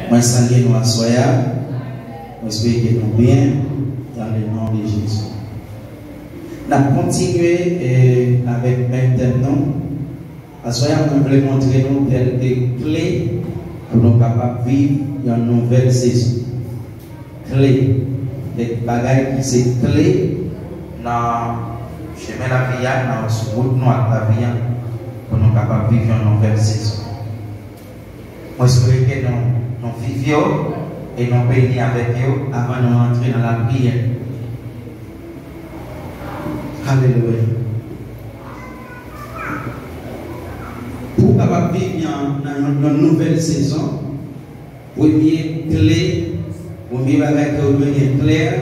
Moi, salue nous à Soya. J'espère que nous bien dans le nom de Jésus. On a continué avec maintenant. À Soya, on voulait montrer nous quelques clés pour nous capables de vivre une nouvelle saison. Clés. Des bagages qui sont clés dans le chemin de la vie, dans la route noire de la vie, pour nous capables de vivre une nouvelle saison. Moi, je souhaite que nous vivions et nous bénissions avec eux avant de rentrer dans la prière. Alléluia. Pour capable vivre dans une nouvelle saison, première clé, premier bagage que vous voyez clair,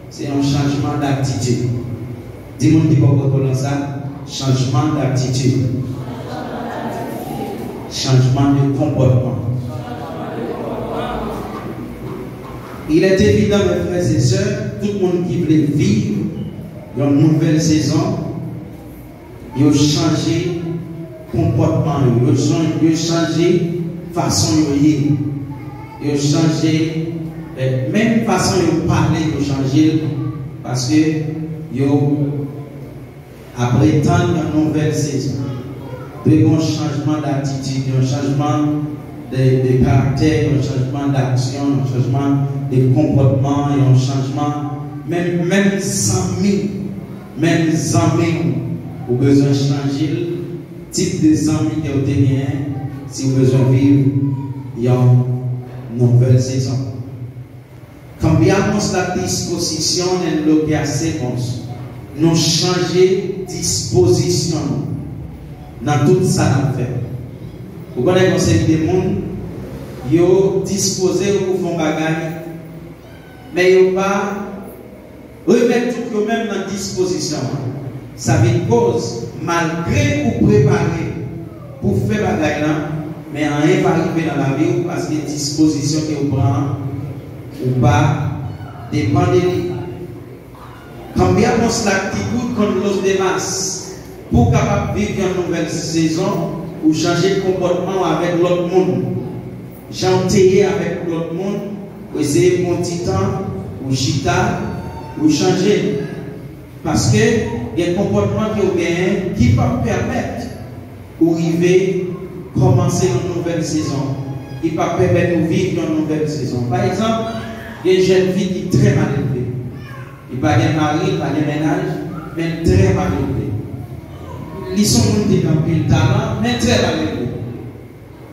c'est un changement d'attitude. Dis-moi qui peut comprendre ça, changement d'attitude. Changement de comportement. Il est évident, mes frères et sœurs, tout le monde qui veut vivre dans une nouvelle saison, il a changé comportement, il a changé façon de vivre, il a changé, même façon de parler, il a changé, parce que après tant de nouvelle saison, de bons changements d'attitude, un changement de caractère, un changement d'action, un changement de comportement, un changement, même amis, vous avez besoin de changer le type de amis que vous avez si vous avez besoin de vivre une nouvelle saison. Cambiamos la disposition en lo que hacemos. Nous changer disposition dans tout ça qu'on fait. Vous connaissez le concept des gens, ils sont disposés pour faire des choses, mais ils ne pas remettre tout eux-mêmes dans disposition. Ça veut cause, malgré vous préparer pour faire des choses, mais en rien pas arriver dans la vie parce que les dispositions que vous prenez ou pas dépendent de lui. Cambiamos la actitud con los demás pour capable vivre une nouvelle saison ou changer de comportement avec l'autre monde. Chanter avec l'autre monde, ou essayer de monter temps, ou chita, ou changer. Parce que il y a un comportement que vous gagnez qui peut permettre d'arriver commencer une nouvelle saison. Qui peut permettre de vivre une nouvelle saison. Par exemple, il y a une jeune fille qui est très mal élevée. Il n'y a pas de mari, pas de ménage, mais très mal élevée. Ils sont montés dans le talent, mais très mal élevés.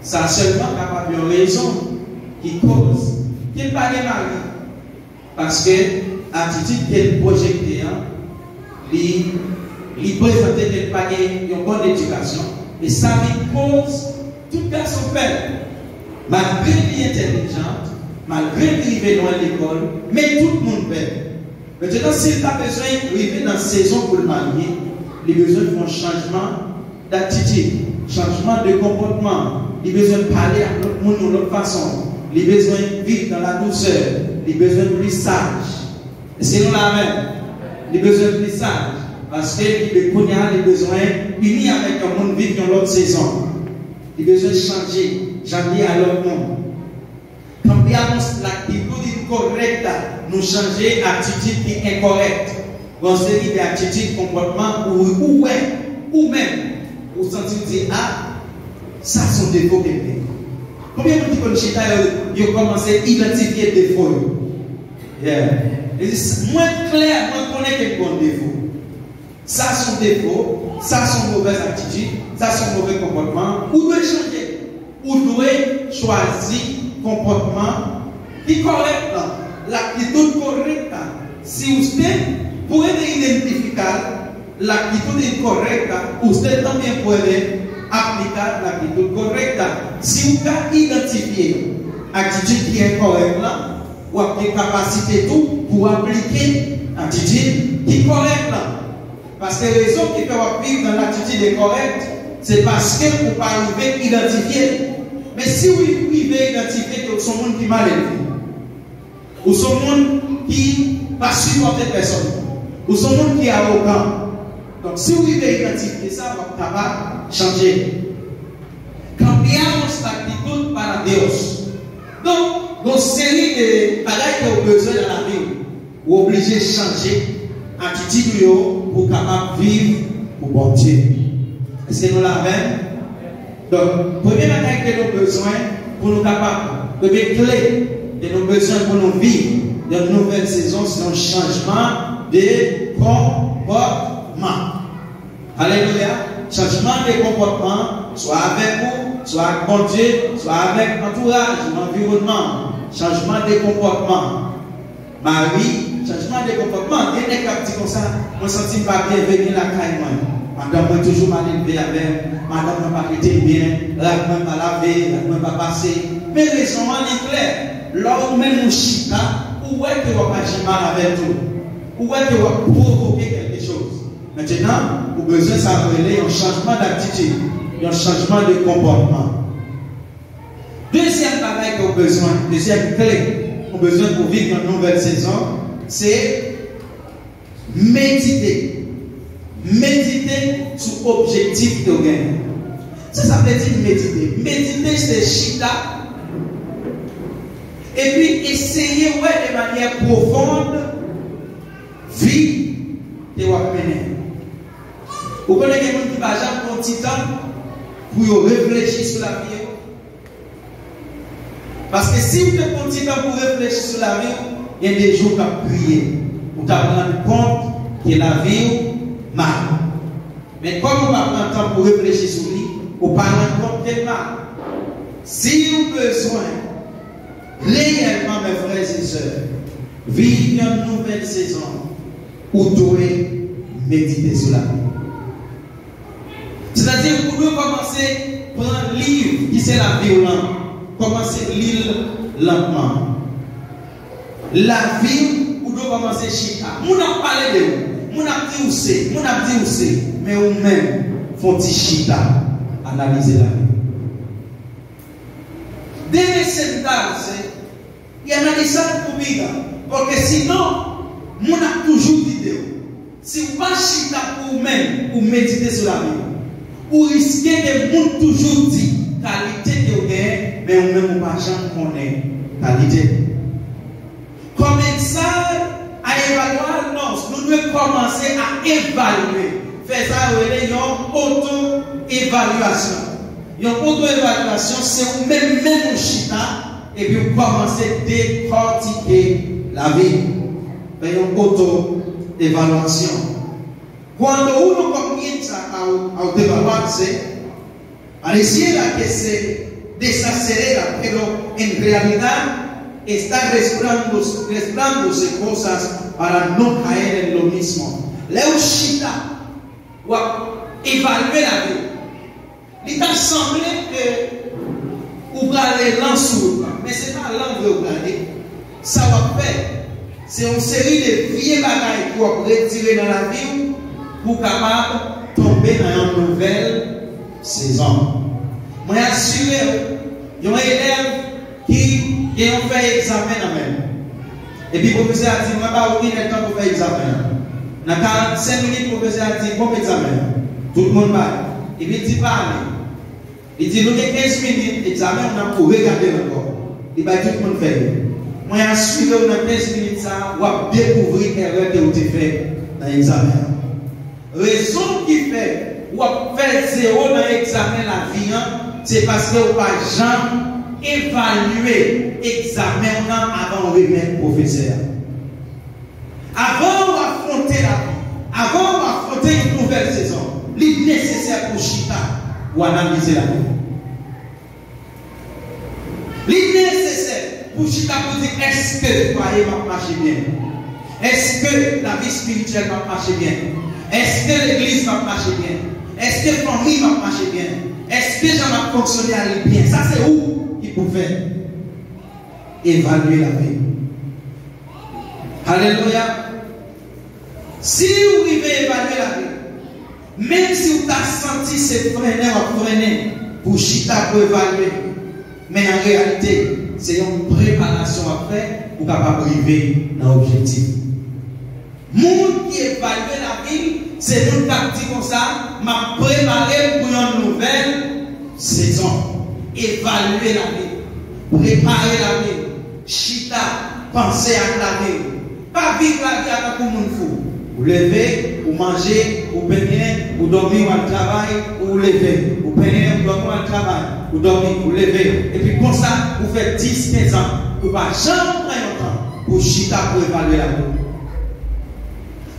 Ça seulement capable de raison qui cause qu'il n'y a pas de mari. Parce que l'attitude qu'elle projette, il présente qu'elle n'a pas une bonne éducation. Et ça lui cause tout garçon fait. Malgré qu'il est intelligente, malgré qu'il est loin de l'école, mais tout le monde fait. Maintenant, s'il a besoin d'arriver dans la saison pour le marier, il a besoin de faire un changement d'attitude, changement de comportement. Il a besoin de parler à l'autre monde de l'autre façon. Il a besoin de vivre dans la douceur. Il a besoin de plus sage. Et c'est nous la même. Il a besoin de plus sage. Parce qu'il a besoin d'unir avec un monde vivre dans l'autre saison. Il a besoin de changer à l'autre monde. Cambiamos l'actitud correcta, nous changer l'attitude qui est incorrecte. Une série d'attitudes, comportements ou même, vous sentez ah, ça sont des défauts. Combien de gens qui ont commencé à identifier des défauts? Moins clair, moins connaître quel bon défaut. Ça sont défauts, ça sont mauvaises attitudes, ça sont mauvais comportements. Vous devez changer. Vous devez choisir comportement qui est correct, l'actitude correcte. Si vous pouvez identifier l'actitude correcte, vous también puede aplicar l'actitude correcte. Si vous pouvez identifier l'attitude qui est correcte, vous avez la capacité tout pour appliquer l'attitude qui est correcte. Parce que les raisons qui peuvent vivre dans l'attitude correcte, c'est parce que vous ne pouvez pas arriver à identifier. Mais si vous arrivez à identifier que vous êtes un monde qui est mal élevé, ou sont un monde qui ne pas supporter personne, ou sont un monde qui est arrogant. Donc si vous arrivez à identifier ça, vous êtes capable de changer. Cambiamos la actitud para Dios. Donc une série de bagages que vous avez besoin dans la vie. Vous êtes obligé de changer l'attitude pour capable vivre pour bon Dieu. Est-ce que nous l'avons? Donc, premier bagage que nous avons besoin pour nous capables, premier clé de nos besoins pour nous vivre dans une nouvelle saison, c'est un changement de comportement. Alléluia. Changement de comportement, soit avec vous, soit avec mon Dieu, soit avec l'entourage, l'environnement. Changement de comportement. Marie, changement de comportement. Il y a des cas comme ça, on ne sentit pas bien venir la caille. Madame, moi toujours mal élevé avec, madame, n'a pas été bien, la main pas lavé, la main pas passé. Mais raison est claire. Lorsque même nous chita, où est-ce que vous pas mal avec tout? Où est-ce que vous provoquer quelque chose? Maintenant, vous avez besoin de s'appeler un changement d'attitude, un changement de comportement. Deuxième travail que vous avez besoin, deuxième clé que vous avez besoin pour vivre une nouvelle saison, c'est méditer. Méditer sur l'objectif de gain. Ça veut dire méditer. Méditer, c'est chita. Et puis essayer de manière profonde vie de mener. Vous connaissez quelqu'un qui va jamais prendre petit temps pour réfléchir sur la vie. Parce que si vous prenez petit temps pour réfléchir sur la vie, il y a des jours qui prier. Vous vous rendez compte que la vie mal. Mais comme on va prendre temps pour réfléchir sur lui, on ne va pas rendre compte de mal. Si vous avez besoin, réellement, mes frères et sœurs, vivre une nouvelle saison, vous devez méditer sur la vie. C'est-à-dire, vous devez commencer à prendre un livre qui c'est la violence. Commencez à lire lentement. La vie, vous devez commencer à chita. Vous n'avez pas parlé de vous. Mon a dit où c'est, mais vous-même, faut-il chita, analyser la vie. Dès cette date, il y a analyse ça pour vivre. Parce que sinon, mon a toujours dit, si vous ne pas chita pour vous-même, pour méditer sur la vie, vous risquez de monde toujours dire qualité que vous avez, mais vous-même, vous ne pas jamais connaître qualité. Comme ça, à évaluer, non, nous devons commencer à évaluer. Faire ça, une auto-évaluation. Une auto-évaluation, c'est vous-même au chita, et puis vous commencez à décortiquer la vie. Une auto-évaluation. Quand nous commençons à évaluer, à essayer de desacelerar, pero en realidad está restándose cosas para no caer en lo mismo. Leo chita ou évaluer la vie. Il t'a semblé que vous allez lancer, mais ce n'est pas l'angle que vous allez. Ça va faire. C'est une série de vieilles bagailles pour retirer dans la vie pour capable tomber dans une nouvelle saison. Moi, assuré, il y a un élève qui ont fait examen même. Et puis le professeur a dit, moi, je n'ai pas eu le temps pour faire examen. Dans 45 minutes, le professeur a dit, bon examen. Tout le monde va. Et puis il dit, parlez. Il dit, nous avons 15 minutes d'examen, on a pour regarder encore. Il va tout le monde faire. Moi, je suis dans 15 minutes, ça, on va découvrir l'erreur que vous avez fait dans l'examen. Raison qui fait, on va faire zéro dans l'examen la vie, c'est parce que vous n'avez jamais évalué l'examen avant de remettre au professeur. Avant d'affronter la vie, avant d'affronter une nouvelle saison, il est nécessaire pour chita ou analyser la vie. Il est nécessaire pour chita pour dire est-ce que le foyer va marcher bien? Est-ce que la vie spirituelle va marcher bien? Est-ce que l'église va marcher bien? Est-ce que la famille va marcher bien? Est-ce que ça va fonctionner bien? Ça c'est où qu'il pouvait évaluer la vie. Alléluia. Si vous arrivez évaluer la vie, même si vous avez senti ces freiner pour chita pour évaluer, mais en réalité, c'est une préparation après pour capable arriver dans l'objectif. Monde qui évalue la vie, c'est nous qui dit comme ça, m'a préparé pour une nouvelle saison. Évaluer la vie, préparer la vie. pensez à la vie. Pas vivre la vie avec tout le monde fou. Vous levez, vous mangez, vous peignez, vous dormez, vous travaillez, vous levez. Vous peignez, vous dormez, vous travaillez, vous dormez, vous levez. Et puis comme ça, vous faites 10, 15 ans. Vous ne pouvez jamais prendre un temps pour chita pour évaluer la vie.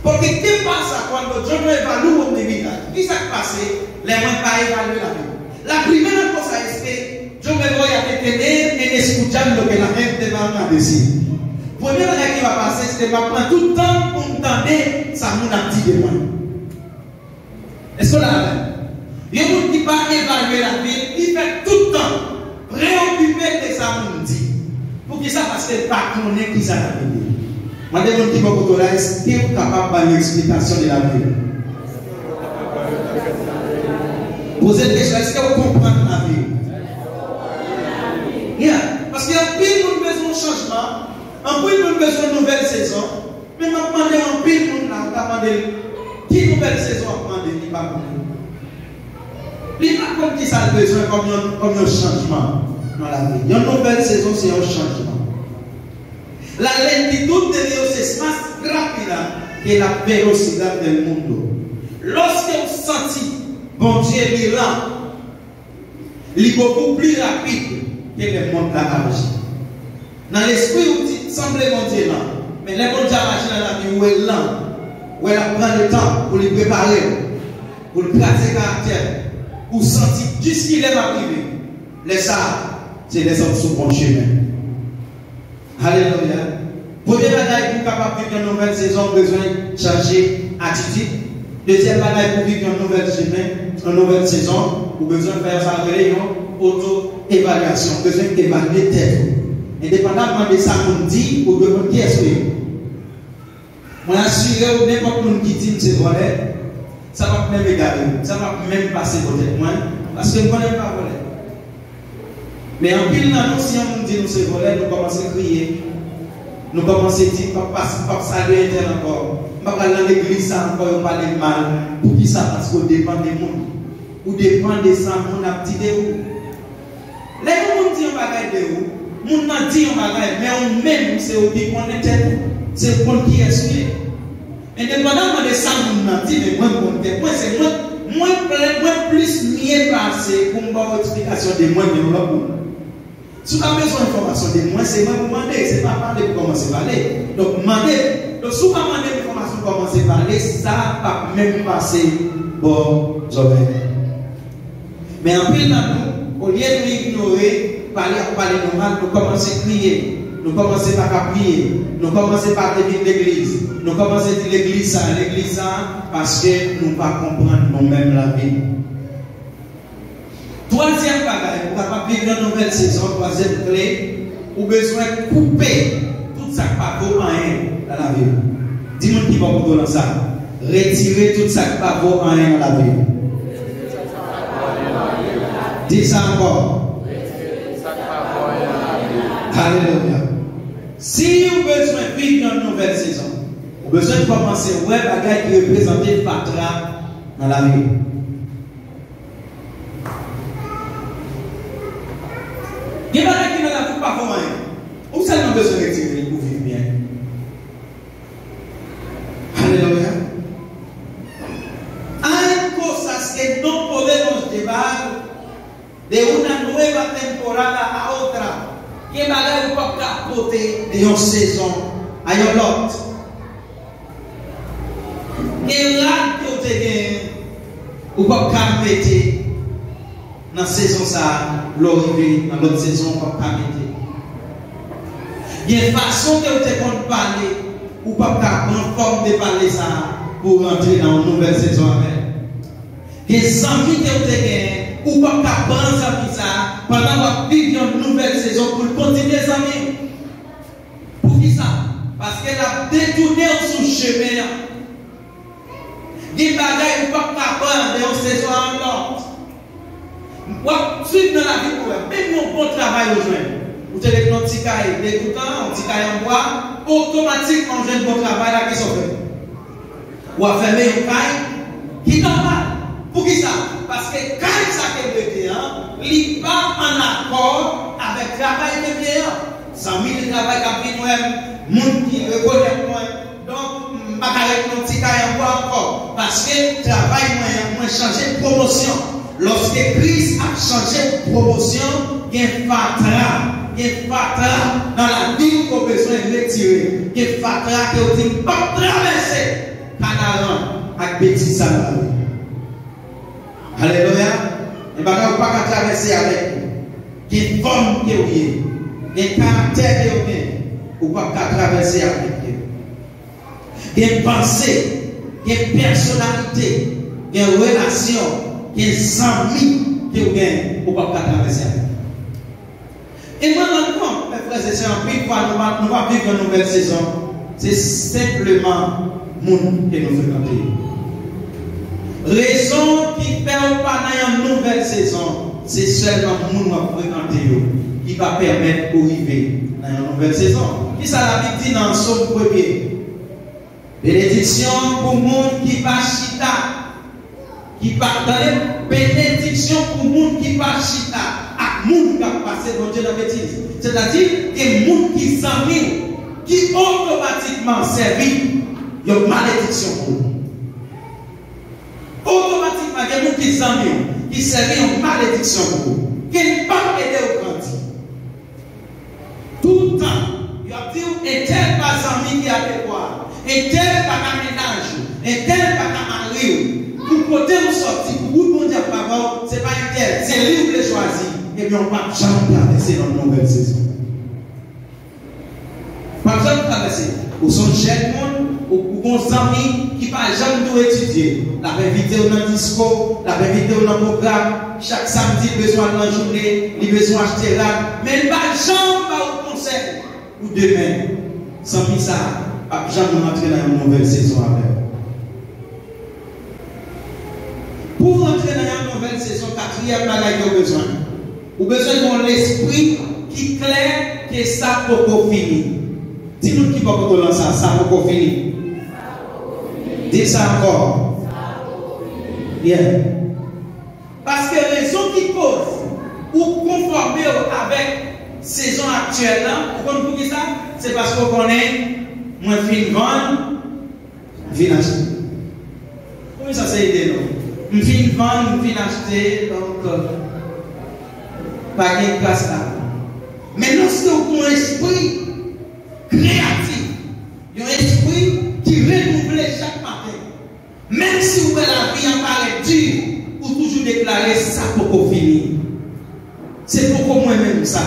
Parce que qu'est-ce qui passe quand je évalue mon héritage? Qu'est-ce qui s'est passé? Les gens pas évaluer la vie. La première chose, c'est que je me vois tener et escuchar lo que la gente va a decir. Première chose qui va passer, c'est que je vais prendre tout le temps pour entendre ça mon petit de moi. Est-ce que là, il y a des gens qui ne va pas évaluer la vie, il fait tout le temps préoccupé de ça mon dit. Pour qui ça? Parce que pas connaît qui ça la vie. Je demande qui va est-ce que vous êtes capable de une explication de la vie? Posez des questions, est-ce que vous comprenez la vie? Yeah. Parce qu'il y a un pile de besoin de changement, un pile de besoin de nouvelle saison. Mais je demande un pile de là, qui nouvelle saison à prendre, il n'y a pas comme qui ça a besoin comme un changement dans la vie. Une nouvelle saison, c'est un changement. La lentitud de Dios es más rápida que la velocidad del mundo. Lorsque vous sentez bon Dieu est lent, il est beaucoup plus rapide que le monde l'a agi. Dans l'esprit, vous semblez bon Dieu lent, mais le monde Dieu agit dans la vie où il est lent, où il prend le temps pour le préparer, pour le pratiquer caractère, pour sentir jusqu'il est arrivé. Les ça, c'est les hommes sur bon chemin. Alléluia. Première bagaille pour capable vivre une nouvelle saison, besoin de changer attitude. Deuxième bagaille pour vivre une nouvelle saison, vous besoin de faire sa réunion, auto-évaluation, besoin d'évaluer tête. Indépendamment de ça qu'on dit, vous devez qui est-ce que moi assure n'importe qui dit que c'est vrai, ça va même égaler, ça va même passer peut-être moins, parce que je ne connais pas voler. Mais en pile, si on dit nous c'est volé, nous commençons à crier. Nous commençons à dire, pas saluer encore. Pas aller dans l'église, ça encore, on parle mal. Pour qui ça? Parce qu'on dépend des mondes. Ou dépend des gens, on a petit de où. Les gens disent on va de où. On a dit on va mais on même, c'est au dit qu'on est c'est pour qui est ce qui est. Indépendamment de ça, on a dit, mais moi, c'est moins plus mieux passé pour me avoir une explication de moi de l'autre. Si vous avez besoin d'informations de moi, c'est moi pour demander, c'est pas parler pour commencer à parler. Donc, demander. Donc, si vous demandez une information pour commencer à parler, ça va même passer bon oreilles. Mais en plus, au lieu de l'ignorer, parler normal, nous commençons à crier. Nous commençons par prier. Nous commençons par venir l'église. Nous commençons à dire l'église ça, parce que nous ne pas comprendre nous-mêmes la vie. Troisième bagaille, pour capable vivre une nouvelle saison, troisième clé, vous avez besoin de couper tout ça qui pas vaut rien dans la vie. Dis-moi qui va vous dans ça. Retirer tout ça qui pas vaut rien dans la vie. Dis ça encore. Alléluia. Si vous avez besoin de vivre une nouvelle saison, vous avez besoin de commencer à voir bagaille qui représente le patra dans la vie. Il y a des gens qui ne la font pas pour rien. Vous avez seulement besoin de retirer pour vivre bien. Alléluia. Hay cosas que no podemos llevar de una nueva temporada a otra. Que va a capoter de une saison à une autre. Et là, que vous avez, vous ne pouvez pas mettre dans la saison, ça, l'arrivée, dans l'autre saison, vous ne pouvez pas mettre. Il y a une façon que vous avez parler, vous ne pouvez pas prendre forme de parler ça pour rentrer dans une nouvelle saison avec. Il y a des envies que vous avez, ou pas prendre ça pendant que vous vivez une nouvelle saison pour continuer les amis. Pour qui ça? Parce qu'elle a détourné son chemin. Des bagailles ou pas prendre de une saison à l'autre. Vous suivez dans la vie pour même un bon travail aujourd'hui. Vous avez un petit cahier d'écoutant, un petit cahier en bois, automatiquement vous avez un bon travail là qui s'offre. Ou à fermer un cahier qui est normal. Pour qui ça? Parce que quand ça est bien, il n'est pas en accord avec le travail de bien. 100 000 travail qui vient moi, monde qui reconnaît moi. Donc, je ne vais pas arrêter mon petit cas encore. Parce que le travail, moi, changé de promotion. Lorsque Christ a changé de promotion, il y a un fatra dans la vie qu'on a besoin de retirer. Il y a un fatra qui a dit, pas traverser Canaan avec bêtise à Alléluia. Et bien, on ne peut pas traverser avec vous. Il y a une forme qui est bien. Il y a un caractère qui est bien. On ne peut pas traverser avec vous. Il y a une pensée, il y a une personnalité, il y a une relation, il y a des amis qui est bien. On ne peut pas traverser avec vous. Et maintenant, mes frères et sœurs, une fois nous allons vivre une nouvelle saison, c'est simplement le monde que nous fréquentons. Raison qui fait pas dans une nouvelle saison, c'est seulement le monde qui fréquenter qui va permettre d'arriver dans une nouvelle saison. Qui ça la Bible dit dans le psaume 1er? Bénédiction pour le monde qui va chita. Qui va dans bénédiction pour le monde qui va chita. À monde qui va passer dans Dieu dans la bêtise. C'est-à-dire que les gens qui s'ennuient, qui automatiquement servent, il y a une malédiction pour nous. Automatiquement, il y a des gens qui s'ennuient, qui servent une malédiction pour nous. Qui ne pas aider au grandir. Tout le temps, il y a dit, et tel pas s'ennuie qui a fait quoi, et tel pas qu'à ménage, et tel pas qu'à marier. Pour côté nous sortir, pour vous dire pardon, ce n'est pas un tel, c'est lui qui l'a choisi. Et bien on ne va jamais traverser dans une nouvelle saison. Pas jamais traverser. Ou son jeune monde, ou bon amis qui ne va jamais étudier. La vidéo dans le discours, la vidéo dans le programme, chaque samedi, besoin de la journée, il besoin d'acheter là. Mais il ne va jamais au conseil. Ou demain, sans ça, il ne va jamais rentrer dans une nouvelle saison avec. Pour entrer dans une nouvelle saison, quatrième bagage qu'on a besoin. Vous avez besoin de l'esprit qui clair que ça peut finir. Dis-nous qui peut lancer ça peut finir. Dis ça encore. Bien. Parce que les raison qui cause ou conformer avec la saison actuelle, vous comprenez ça? C'est parce qu'on connaît moins fin vendre, fin acheter. Comment ça c'est idée non? Je viens vendre, je viens acheter, donc pas de place là. Mais lorsque vous avez un esprit créatif, un esprit qui renouvelle chaque matin, même si vous avez la vie en paraît dure, vous toujours déclarer ça pour finir. C'est pour moi-même ça.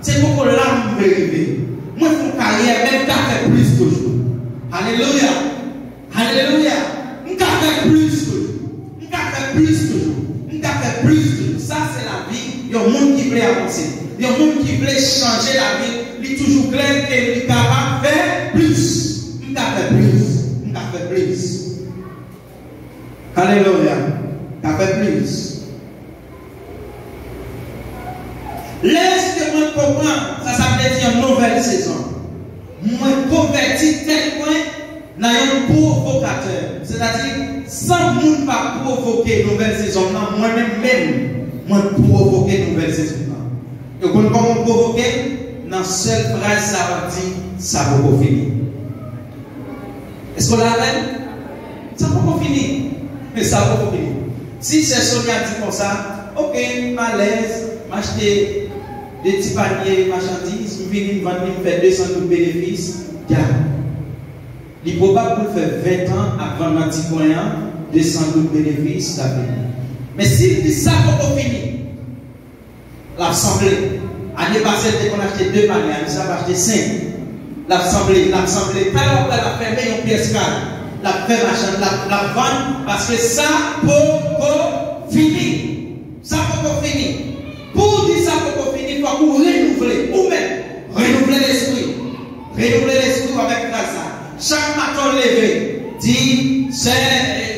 C'est pour l'âme me arriver. Moi, je fais carrière, même qu'à faire plus toujours. Alléluia. Alléluia. Je vais faire plus toujours. Plus. Ça, c'est la vie. Il y a un monde qui veut avancer. Il y a un monde qui veut changer la vie. Il est toujours clair qu'il est capable de faire plus. Il va faire plus. Alléluia. Il va faire plus. Laisse-moi comprendre. Ça veut dire une nouvelle saison. Moi, converti tel point dans un provocateur. C'est-à-dire, sans monde pas provoquer une nouvelle saison, moi-même, moi provoquer une nouvelle saison. Et comment on provoquer? Dans une seule phrase, ça va dire, ça va pas finir. Est-ce qu'on l'a fait? Ça va pas finir. Mais ça va pas finir. Si c'est Sonia dit comme ça, ok, malaise, m'acheter des petits paniers, marchandises, je viens vendre, je fais 200 de bénéfices, garde. Il est probable pour faire 20 ans avant l'antiquoyen, 200 de bénéfices d'avenir. Mais s'il dit ça pour finir, l'assemblée, l'année passée, on a acheté 2 paniers, ça va acheter 5. L'assemblée, quand on a fermé une pièce cadre, la fait machin, la vendre, parce que ça peut finir. Ça peut finir. Pour dire ça peut finir, il faut vous renouveler, ou même renouveler l'esprit. Renouveler l'esprit avec ça. Chaque matin levé, dit, c'est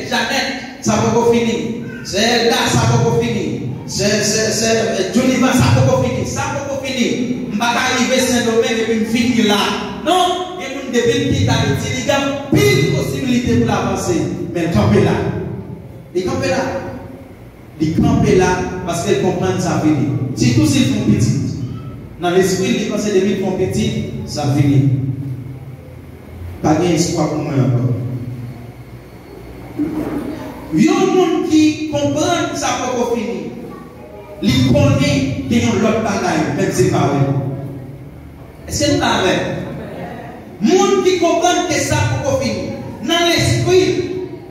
Jeannette, ça peut finir. C'est là, ça peut finir. C'est Joliva, ça peut finir. Ça peut finir. Je ne vais pas arriver à Saint-Domingue et puis finir là. Non, il y a une devine qui t'a dit, il y a pile possibilité pour l'avancer. Mais campez là. Et campez là. Les camper là parce qu'elles comprennent sa vie. Surtout s'ils font petit. Dans l'esprit, quand c'est depuis qu'on petit, ça finit. Pas d'espoir pour moi encore. Il y a un monde qui comprend que ça peut pas finir. Il connaît qu'il y a l'autre bagaille, même si c'est pas vrai. Est-ce que c'est pas vrai? Le monde qui comprend que ça peut pas finir. Dans l'esprit,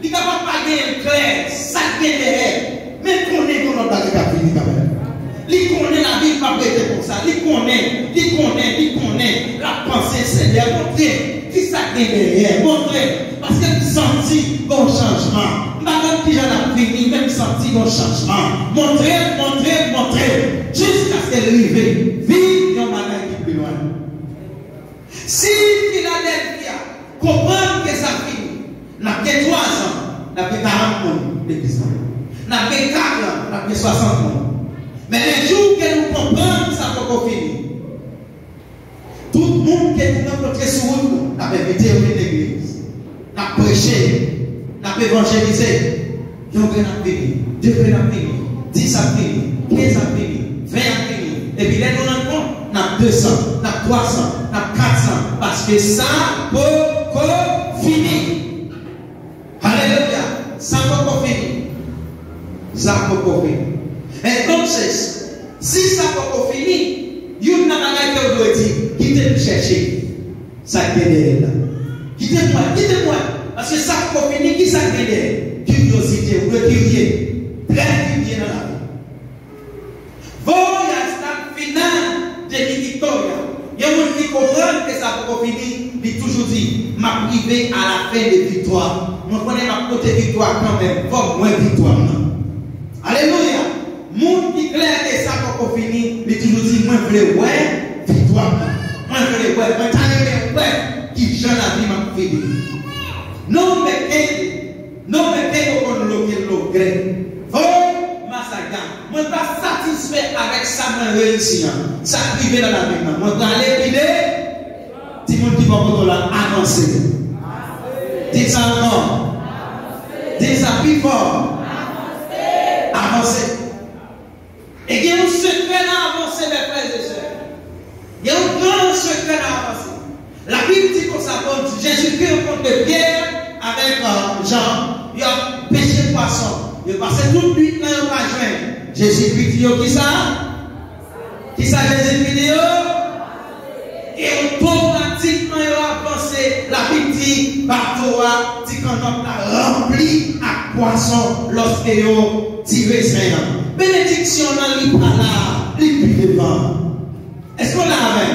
il ne peut pas gagner clair, ça vient derrière. Mais qu'on est dans notre bagaille qui finit quand même. Il connaît la vie, pas prêter pour ça. Il connaît la pensée, Seigneur, montrer qui ça vient derrière, montrer. Parce que tu senti bon changement. Madame qui j'en a fini, même senti bon changement. Montrer, jusqu'à ce qu'elle arrive. Vive dans ma vie plus loin. Si Philadelphia comprend que ça finit, n'a que 3 ans, n'a que 40 ans d'église. N'a que 4 ans, n'a que 60 ans. Mais les jours que nous comprenons, ça va pas finir. Tout le monde qui est rencontré sur nous, n'a pas invité à l'église, n'a prêché, n'a évangélisé. Dieu veut finir, Dieu veut finir, 10 a fini, 15 a fini, 20 a fini. Et puis là, nous rencontrons, n'a 200, n'a 300, n'a 400, parce que ça peut finir. Alléluia, ça peut pas finir. Ça peut pas finir. Entonces, si ça peut pas finir, il y a un doit dire, quittez me chercher. Ça qui là. Quittez-moi. Parce que ça peut pas finir, qui ça qui curiosité, ou le curieux. Très curieux dans la vie. Voyez à stade final de la victoire. Il y a des gens qui comprennent que ça peut pas finir, mais toujours dit, m'a privé à la fin de victoire. Moi, je connais ma côté victoire quand même, faut moins victoire. Alléluia. Monde qui clair que ça peut pas finir, mais toujours dit, moi, je veux ouais, victoire. Moi, je veux ouais, qui j'en la vie m'a fini. Non, mais quel on le gré. Oh, Massaga. Moi, je ne suis pas satisfait avec ça, moi, réussi. Ça privé dans la vie. Moi, je vais aller vider. Dis moi qui va pour là, avancer. Dis ça encore. Dis ça plus fort. Avancer. Et il y a un secret à avancer, mes frères et sœurs. Il y a un grand secret à avancer. La Bible dit qu'on s'appelle Jésus-Christ au compte de Pierre avec Jean. Il a pêché poisson. Il a passé toute nuit dans le joint. Jésus-Christ dit qui ça? Qui ça Jésus-Christ dit? Et automatiquement il a avancé. La Bible dit bateau dit qu'on a rempli à poisson lorsque il a tiré ses mains. Bénédiction dans l'île là, l'île devant. Est-ce qu'on l'a avec?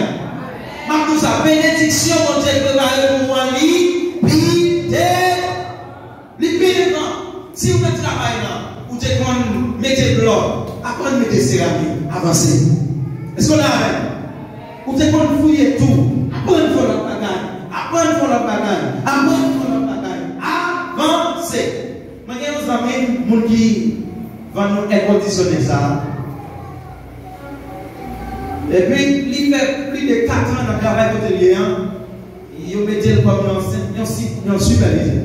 Maintenant, sa bénédiction, mon Dieu, préparé pour moi, l'île devant. Si vous mettez travail là, vous devez mettre le bloc, après mettre céramique, avancer. Est-ce qu'on l'a avec? Vous devez fouiller tout, après une fois la bagaille, avancer. Maintenant, vous avez des gens qui va nous conditionner ça. Et puis, il fait plus de 4 ans dans le travail hôtelier. Il a mis comme un superviseur.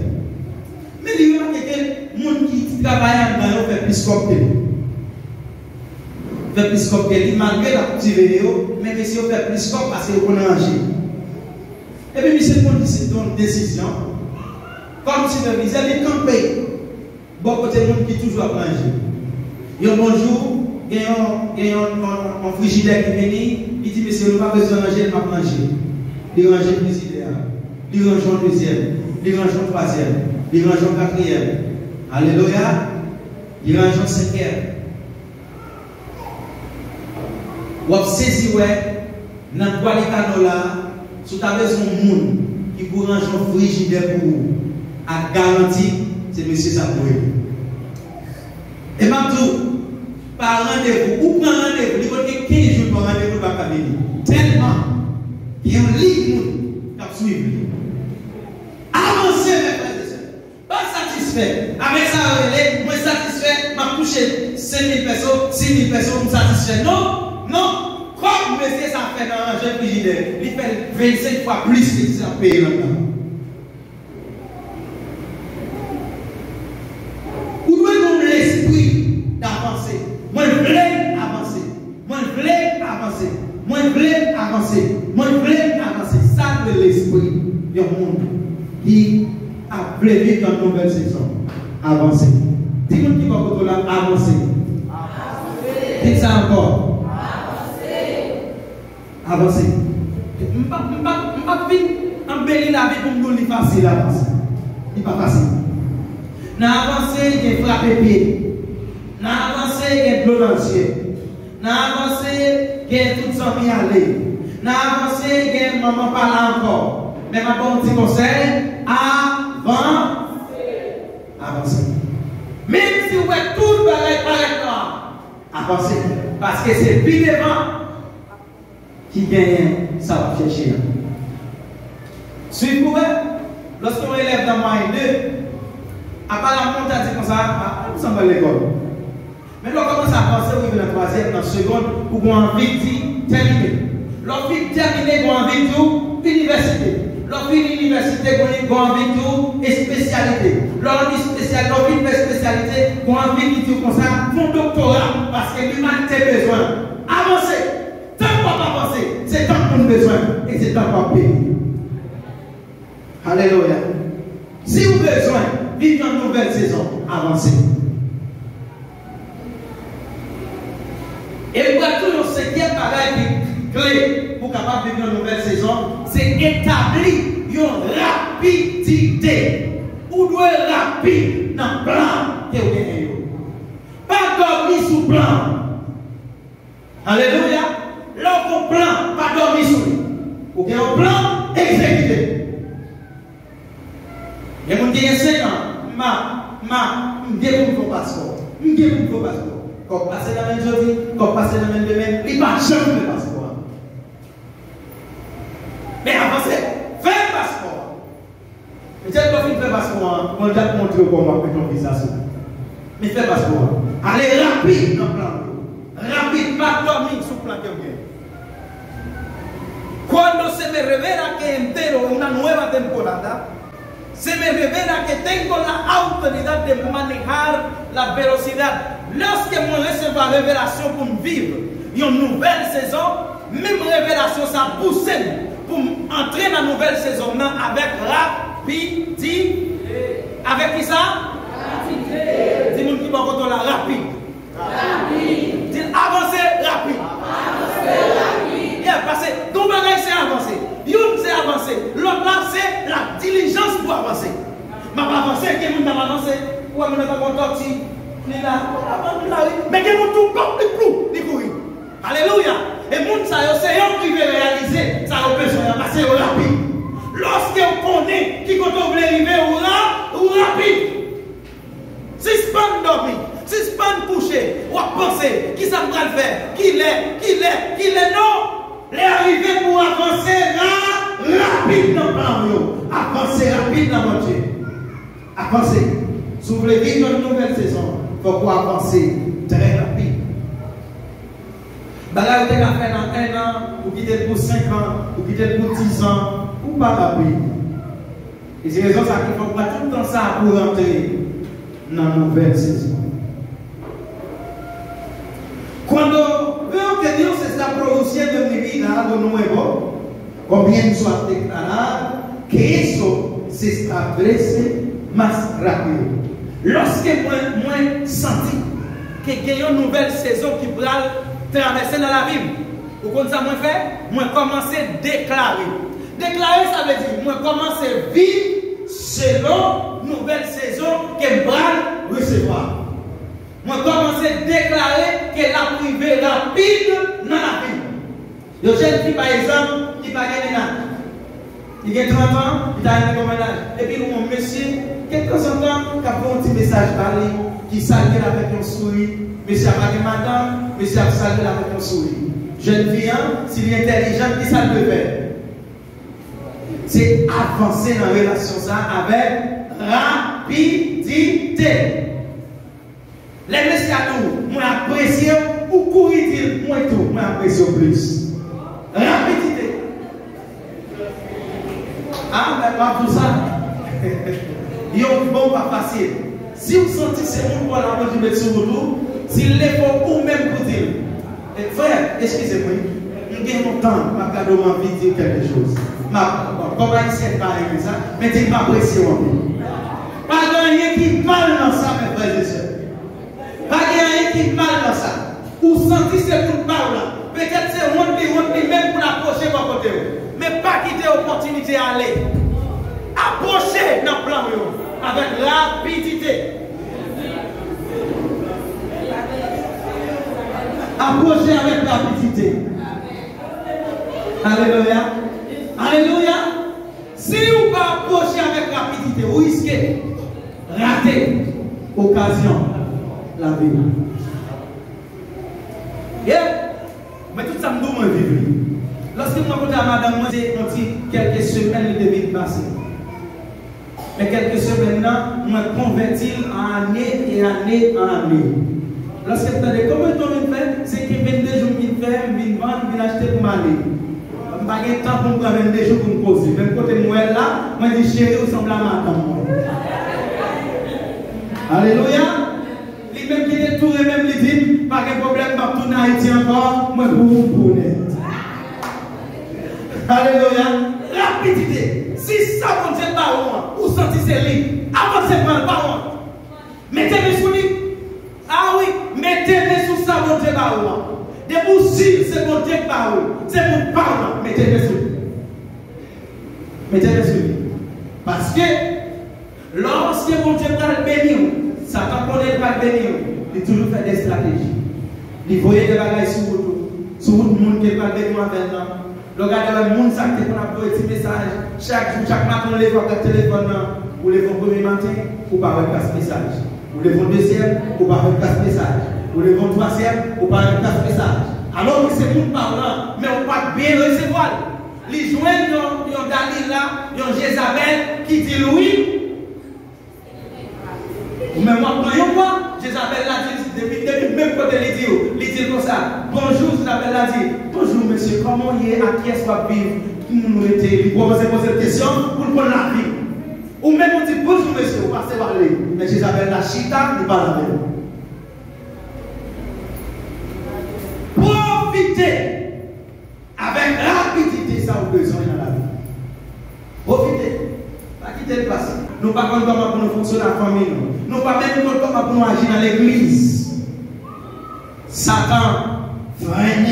Mais il y a quelqu'un qui travaille dans le fait plus cocktail. Fait plus cocktail. Malgré la petite vidéo, mais monsieur fait plus cocktail parce qu'il connaît manger. Et puis, monsieur prend une décision. Comme superviseur, il est campé. Bon côté de monde qui toujours à manger. Il y a un bonjour, il y a un frigidaire qui vient, il dit, monsieur, nous n'avons pas besoin de manger, il va manger. Il range le frigidaire, il range le deuxième, il range le troisième, il range le quatrième. Alléluia. Il range le cinquième. Vous avez saisi, ouais, dans le qualité là, si vous avez besoin de monde qui vous range le frigidaire pour vous, à garantie, c'est monsieur Sapoué. Et maintenant, par rendez-vous, ou par rendez-vous, il faut que 15 jours par rendez-vous par cabinet. Tellement, il y a un livre qui a suivi. Avancez, mes frères et sœurs. Pas satisfait. Avec ça, moi satisfait, m'a touché 5 000 personnes, 6 000 personnes, satisfait. Non. Comme monsieur ça fait dans un jeune frigidaire, il fait 25 fois plus que ça paye maintenant. L'esprit d'avancer. Moi, je voulais avancer. Moi, je voulais Moi, je voulais avancer. Ça, de l'esprit du monde qui a voulu vivre dans une nouvelle saison. Avancer. Dis-moi qui va pour là, avancer. Dites ça encore. Avancer. Je ne vais pas embellir la vie pour nous dire facile avancer. Il n'est pas facile. Dans avancer, il y a frappé pied. Dans avancer, il y a de l'eau dans le ciel. Dans avancer, il y a tout ça mis à aller. Dans avancer, il y a maman parle encore. Mais ma bonne petit conseil, avancer. Même si vous êtes tout le temps, avancez. Parce que c'est plus devant qui gagne, ça va chercher. Si vous pouvez, lorsqu'on élève dans moyen 2, à part la montagne, c'est comme ça, nous sommes à l'école. Mais là, on commence à penser, oui, dans la 3e, dans la seconde, pour qu'on a envie de terminer. Lorsqu'on termine, on a envie de l'université. Lorsqu'on l'université, on a envie de spécialité. Lorsqu'on fait spécialité, on a envie de comme ça, mon doctorat, parce que l'humanité a besoin. Avancer. Tant qu'on va avancer, c'est tant qu'on a besoin et c'est tant qu'on paye. Alléluia. Si vous avez besoin de vivre une nouvelle saison, avancez. Et vous avez toujours ce qui est pareil clé pour capable vivre une nouvelle saison, c'est établir une rapidité. Ou doit être rapide dans le plan que vous avez. Pas dormir sous plan. Alléluia. L'autre plan, pas dormir sous lui. Ou bien un plan exécuté. Il y a des gens qui ont 5 ans. Je vais vous passeport. Je vais vous passeport. Quand passer dans le jeudi, quand passer dans le demain, il n'y a pas jamais de passeport. Mais avancez, fais le passeport. Peut-être que vous faites le passeport, on va te montrer comment on peut ton visa. Mais fais le passeport. Allez rapide dans le plan. Rapide, pas dormir sous le plan que vous avez. Cuando se me revela que entero una nueva temporada, se me revela que tengo la autoridad de manejar la velocidad. Lorsque je recevrai la révélation pour vivre une nouvelle saison, même révélation ça pousse pour entrer dans la nouvelle saison avec rapidité. Avec qui ça? Rapidité. Dis-moi qui va retourner la rapide. Rapide. Dis avancer rapide. Avancer rapide. Yeah, parce que tout le monde c'est avancer. Une c'est avancer. L'autre là c'est la diligence pour avancer. Je vais avancer, qui est avancer? Ou je vais pas mais que nous tout comme les clous, les couilles. Alléluia. Et moun ça c'est eux qui veut réaliser ça au besoin parce que rapide. Lorsque on connaît qui quand on veut arriver ou rapide. Suspend dormir, suspend coucher, ou penser qui ça va le faire, qui l'est non. Les arriver pour avancer là, rapide dans le plan. Avancer rapide dans mon Dieu. Avancer. Si vous voulez vivre une nouvelle saison, il faut avancer très rapide. Bagarre, vous avez fait dans 1 an, vous quittez pour 5 ans, vous quittez pour 10 ans, ou pas rapide. Et c'est raison ça qu'il faut pas tout le temps ça pour rentrer dans une nouvelle saison. Cuando veo que Dios está produciendo en mi vida algo nuevo, comienzo a declarar que eso se establece más rápido. Lorsque moi senti que y a une nouvelle saison qui va traverser dans la vie, vous comprenez ça, moi fait, moi commencer à déclarer. Déclarer, ça veut dire, moi commencer à vivre selon nouvelle saison que je vais recevoir. Moi commencer à déclarer que la privée rapide dans la vie. Le jeune fille, par exemple, qui va gagner il a 30 ans, il a un recommandage. Et puis, mon monsieur, quelques temps, il a fait un petit message par lui, qui salue avec un sourire. Monsieur a parlé madame, monsieur a salué avec un sourire. Jeune fille, s'il est intelligent, qui ça peut faire? C'est avancer dans la relation ça avec rapidité. Les messieurs à nous, moi apprécie ou courir dire, moi tout, moi apprécie plus. Rapidité. Ah, mais pas tout ça. Il y a un bon pas facile. Si vous sentez que c'est bon pour la mettre sur vous, s'il les faut ou même pour dire, frère, excusez-moi, je vais longtemps, je vais envie de dire quelque chose. Comment il s'est parlé comme ça, mais tu n'as pas apprécié un peu. Pas de rien qui mal dans ça, mes frères et sœurs. Pas de rien qui mal dans ça. Ou senti c'est pour parler. Peut-être c'est honte, même pour approcher mon côté. Mais pas quitter l'opportunité à aller. Approcher dans le plan avec rapidité. Approcher avec rapidité. Alléluia. Alléluia. Si vous ne pas approcher avec rapidité, vous risquez de rater l'occasion la vie. Yeah. Mais tout ça me doit vivre. Lorsque je me à madame, moi j'ai quelques semaines de vie passées. Mais quelques semaines là, je me convertis en année et année en année. Lorsque je me dis comment tu me fais, c'est que 22 jours je fais, je vais vendre, je vais acheter pour m'aller. Je n'ai pas de temps pour me prendre 22 jours pour me poser. Même côté moi là, je dis chérie, vous semblez à madame. Alléluia. Les mêmes qui est tourné, même les dit, pas de problème, je vais tourner à Haïti encore, moi pour vous connaître. Alléluia. Rapidité. Si ça vous dit pas, vous sentez c'est lui. Avancez pas le baron. Mettez-le sous lui. Ah oui, mettez-le sous ça, vous dit pas. De vous si c'est mon Dieu par vous. C'est mon parent. Mettez-le sous lui. Mettez-le sous lui. Parce que lorsque mon Dieu va le bénir, Satan connaît pas le bénir. Il toujours fait des stratégies. Il voyait des bagages sur vous. Sur tout le monde qui va bénir maintenant. Regardez le monde qui a un petit message. Chaque jour, chaque matin, on les voit avec le téléphone. Vous les voyez premier matin, ou par un casse message. Vous les voyez deuxième, ou par un casse message. Vous les voyez troisième, ou par un casse message. Alors que c'est monde parlant, mais on ne peut pas bien recevoir. Les joints, ils ont Dalila, ils ont Jézabel qui dit oui. Mais moi, quand je vois, Jézabel l'a dit, depuis même côté, il dit comme ça. Bonjour, Jézabel l'a dit. Bonjour, monsieur, comment il est, à qui est-ce qu'on va vivre? Nous était, il poser cette question pour prendre la vie. Ou même on dit bonjour, monsieur, vous passez par lui. Mais Jézabel l'a chita, il parle avec vous. Profitez avec rapidité, ça vous besoin dans la vie. Profitez. Pas quitter le passé. Nous ne pouvons pas comment pour nous fonctionner dans la famille. Nous ne pouvons pas même comment pour nous agir dans l'église. Satan freine.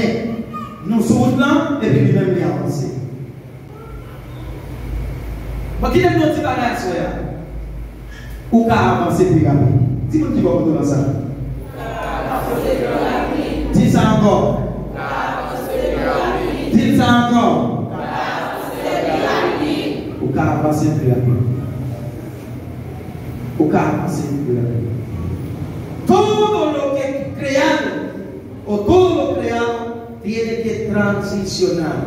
Nous sommes là et puis lui-même les avancer. Bon, qui est notre petit bagage sur là? Ou qu'à avancer plus rapide? Dis-moi qui va vous dans ça. Dis ça encore. Dis ça encore. Ou qu'à avancer plus rapide. Ou qu'à avancer plus rapide. Todo lo que creado, o todo lo creado, tiene que transicionar.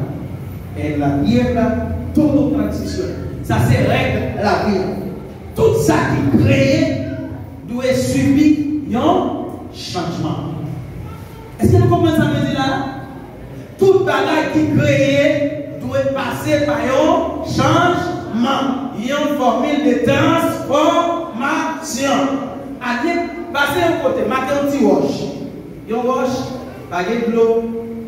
En la tierra, todo transiciona. Ça, c'est règle la vie. Tout ça qui est créé doit subir un changement. Est-ce que nous comprenons ça veut dire là? Tout bagage qui est créé doit passer par un changement. Il y a une formule de transformation. Allez, passer un côté, marquez un petit wash. Il y a un wash, pas de l'eau,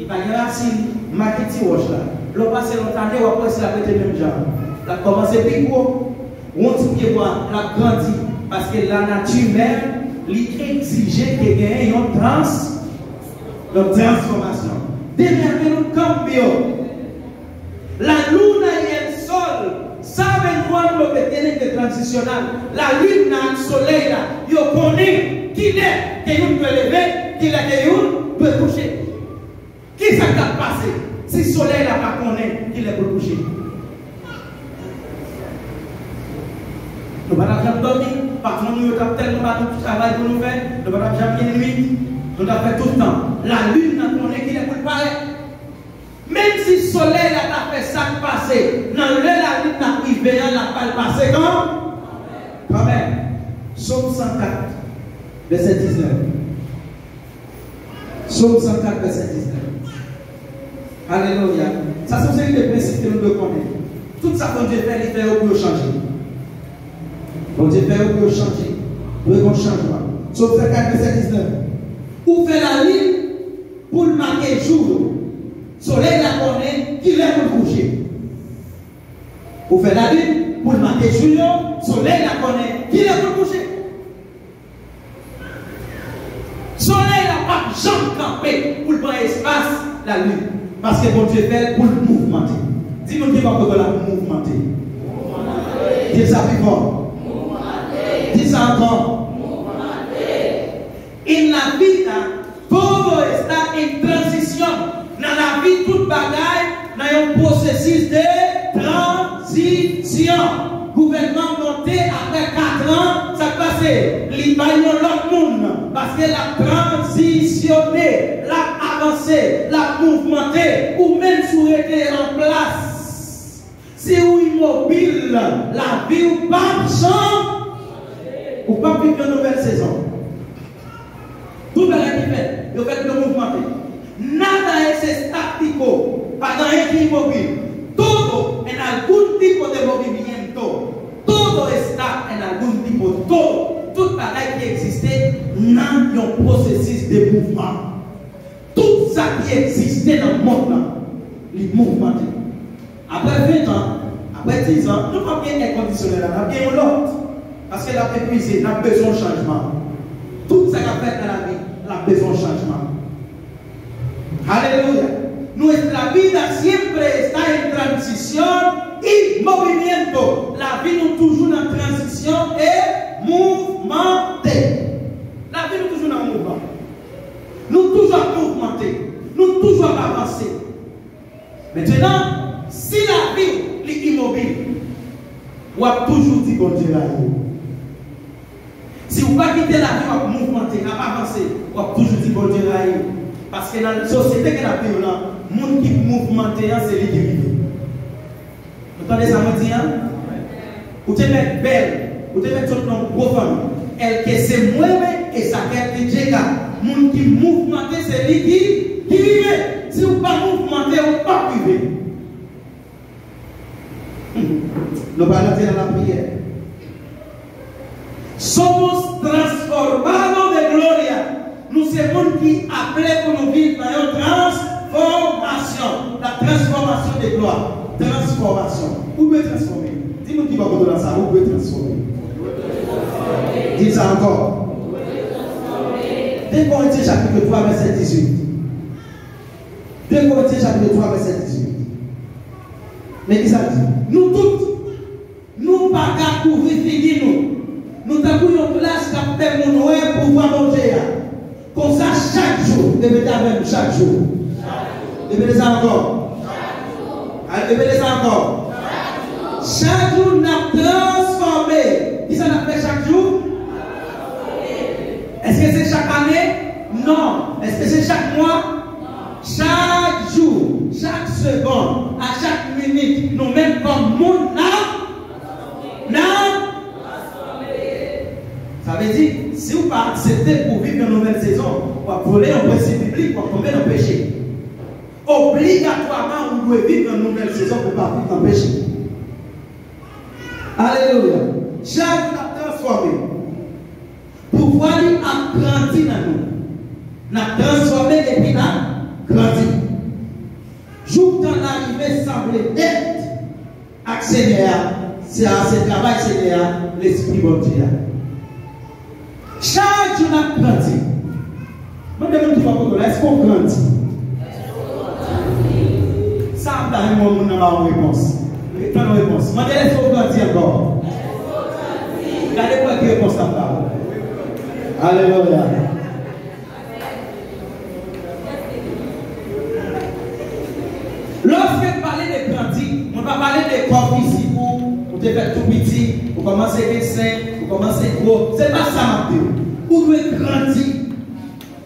il n'y a pas de racine, marquez un petit wash là. L'eau passe longtemps, ou après c'est la même genre. La commence plus gros, on dit que la grandit parce que la nature même lui exige qu'il y ait une transformation. Derrière nous, cambio. La lune et le sol savent quand le technique de transitionnel. La lune et le soleil, ils connaissent qui est, qu'il peut lever, qu'il est, qu'il peut coucher. Qui ça va passer si le soleil n'a pas connaît qu'il est pour coucher? Nous ne pouvons pas dormir, parce que nous avons tellement de travail pour nous faire, nous ne pouvons pas jamais nuit, nous avons fait tout le temps. La lune n'a pas qu'il est pour parler. Même si le soleil a fait ça passer, dans le la lune n'a privé, elle n'a pas passé quand même. Psaume 104, verset 19. Psaume 104, verset 19. Alléluia. Ça, c'est une des principes que nous devons connaître. Tout ça que Dieu fait, il fait pour changer. Bon Dieu fait pour changer. Nous devons changement. Psaume 104, verset 19. Où fait la lune pour le marquer jour soleil la connaît, qui est pour coucher. Pour faire la vie, pour le matin jour, soleil la connaît, qui est pour coucher. Soleil n'a pas jamais campé pour prendre espace la nuit. Parce que bon Dieu fait pour le mouvementer. Dis-moi qui va pour la mouvementer. Dis ça plus fort. Dis ça encore. Et la vie, tout est en transition. Dans la vie, toute bagaille, dans un processus de transition. Gouvernement monté après 4 ans, ça passe. Il va y avoir l'autre monde. Parce que la transitionné, la avancé, la mouvementé, ou même souhaité en place. Si vous immobile, la vie ou pas change, ou pas vivre une nouvelle saison. Tout le monde qui fait, il fait le mouvement. Nada es estático, pas rien qui est immobile. Todo en algún tipo de movimiento. Todo está en algún tipo. Tout pareil qui existait dans un processus de mouvement. Tout ça qui existait dans le monde, les mouvements. Après 20 ans, après 10 ans, nous n'avons pas bien inconditionnel, nous avons bien l'autre. Parce que la épuisé, nous avons besoin de changement. Tout ça qu'on fait dans la vie, nous avons besoin de changement. Alléluia. Nuestra vida siempre está en transición y movimiento. La vie nous toujours en transition et mouvementé. La vie nous toujours en mouvement. Nous toujours mouvementé. Nous toujours avancé. Maintenant, si la vie est immobile, vous avez toujours dit bon Dieu là. Si vous ne pas quitter la vie, vous avez mouvementé, vous avez avancé, vous avez toujours dit bon Dieu là. Parce que dans la société que la vie là, le monde qui mouvementé, c'est lui qui vit. Vous entendez ça me dire? Vous te mettez belle, vous te mettez tout le monde gros famille. Elle que c'est moi-même et ça fait des dégâts. Le monde qui mouvementé, c'est lui qui vit. Si vous ne pas mouvementé, vous ne pas vivre. Nous allons entrer dans la prière. Somos transformados de gloria. Nous sommes les gens qui appellent pour nous vivre dans une transformation. La transformation de gloire. Transformation. Où pouvez transformer? Dis-nous qui va vous donner ça. Où pouvez transformer? Dis ça encore. 2 Corinthiens chapitre 3, verset 18. 2 Corinthiens chapitre 3, verset 18. Mais qui ça dit? Nous tous, nous ne pouvons pas couvrir fini nous. Nous avons une place qui a fait mon pour voir mon Dieu. Comme ça, chaque jour, répétez avec nous, chaque jour. Répétez ça encore. Répétez ça encore. Chaque jour, nous avons transformé. Qui ça n'a fait chaque jour? Est-ce que c'est chaque année? Non. Est-ce que c'est chaque mois? Chaque jour, chaque seconde, à chaque minute, nous-mêmes comme monde, ça veut dire, si vous ne pas accepter pour vivre une nouvelle saison, vous va voler un principe biblique, vous va tomber dans le péché. Obligatoirement, vous devez vivre une nouvelle saison pour ne pas vivre dans le péché. Alléluia. Chaque jour, nous transformé. Pour voir lui a grandi dans nous. Nous avons transformé et puis nous avons grandi. Jour dans l'arrivée semblait être accéléré. C'est ce travail accéléré, l'esprit bon Dieu. Chaque jour, nous avons grandi. Je me demande est-ce qu'on grandit? Ça, je vais vous donner une réponse. Je vais vous donner une réponse. Je me demande est-ce qu'on grandit encore? Regardez quoi qui réponse à parole. Alléluia. Lorsque vous parlez de grandir, on va parler de corps physique. Vous devez faire tout petit, vous commencez à sein, vous commencez gros. Ce n'est pas ça, Mathieu. Vous devez grandir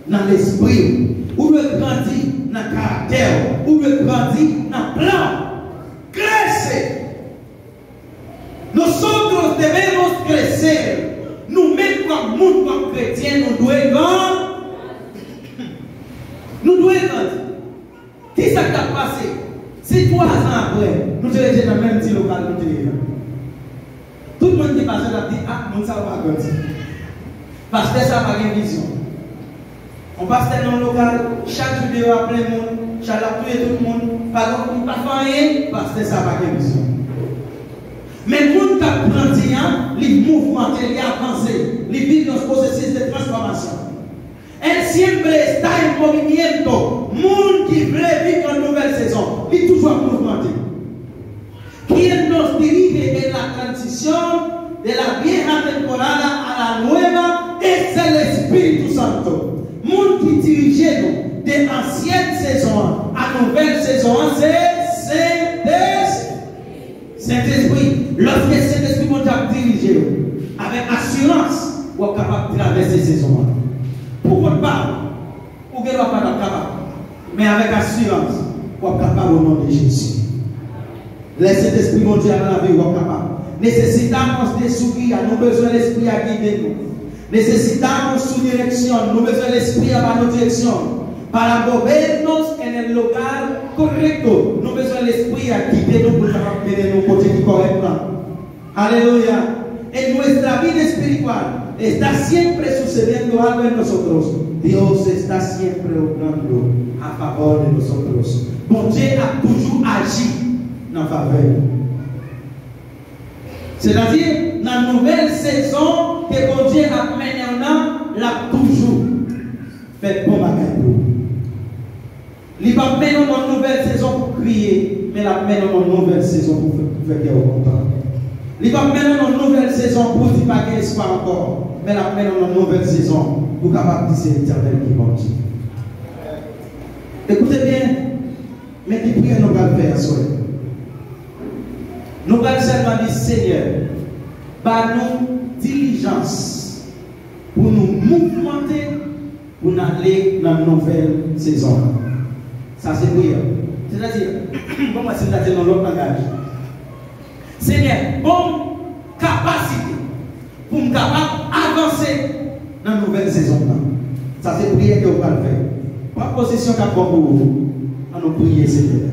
dans l'esprit. Vous devez grandir dans le caractère. Vous devez grandir dans le plan. Crescer. Nosotros debemos crecer. Nous-mêmes, comme monde, comme chrétiens, nous devons grandir. Nous devons grandir. Qui ça t'a passé? Si 3 ans après, nous te laissons dans le même petit local que nous sommes. Tout le monde qui passe là dit, ah, nous ne savons pas grandir. Parce que ça n'a pas de vision. On passe dans le local, chaque jour, on appelle le monde, chalapouiller tout le monde, par contre, pas rien, parce que ça va pas besoin. Mais le monde qui a grandi, il mouvement, il avance, il vit dans ce processus de transformation. El siempre está en movimiento. Le monde qui veut vivre une nouvelle saison, il est toujours mouvementé. Quien nos dirige en la transición de la vieja temporada a la nueva es el Espíritu Santo. Le monde qui dirige nous de l'ancienne saison à la nouvelle saison, c'est Saint-Esprit. Lorsque Saint-Esprit nous dirige avec assurance, vous êtes capable de traverser ces saisons. Pourquoi pas? Vous n'êtes pas capable. Mais avec assurance, vous êtes capable au nom de Jésus. Laissez l'Esprit mon Dieu dans la vie, vous êtes capable. Necesitamos de subir, nous avons besoin de l'Esprit à guider nous. Necesitamos su dirección, nous avons besoin de l'Esprit à notre direction. Para movernos en el lugar correcto, nous avons besoin de l'Esprit à guider nous pour mener nos côtés corrects. Aleluya. En nuestra vida espiritual está siempre sucediendo algo en nosotros. Dios está siempre obrando a favor de nosotros. Bon Dieu a toujours agi en faveur. C'est-à-dire, dans la nouvelle saison que bon Dieu a mené en an, l'a toujours fait bon bagage. Il va mener une nouvelle saison pour crier, mais la mener une nouvelle saison pour faire qu'il est content. Il va mener une nouvelle saison pour dire pas qu'il n'est pas encore, mais la mener une nouvelle saison pour capable de dire l'éternel qui va dire. Écoutez bien, mais qui prière nous allons faire ce soir. Nous allons seulement dire Seigneur, par nous diligence pour nous mouvementer pour aller dans une nouvelle saison. Ça c'est prière. C'est-à-dire, comment c'est dans l'autre langage? Seigneur, bonne capacité pour nous avancer dans une nouvelle saison. Ça c'est prière que vous allez faire. Pas position qu'à pour vous. On nous prier, Seigneur.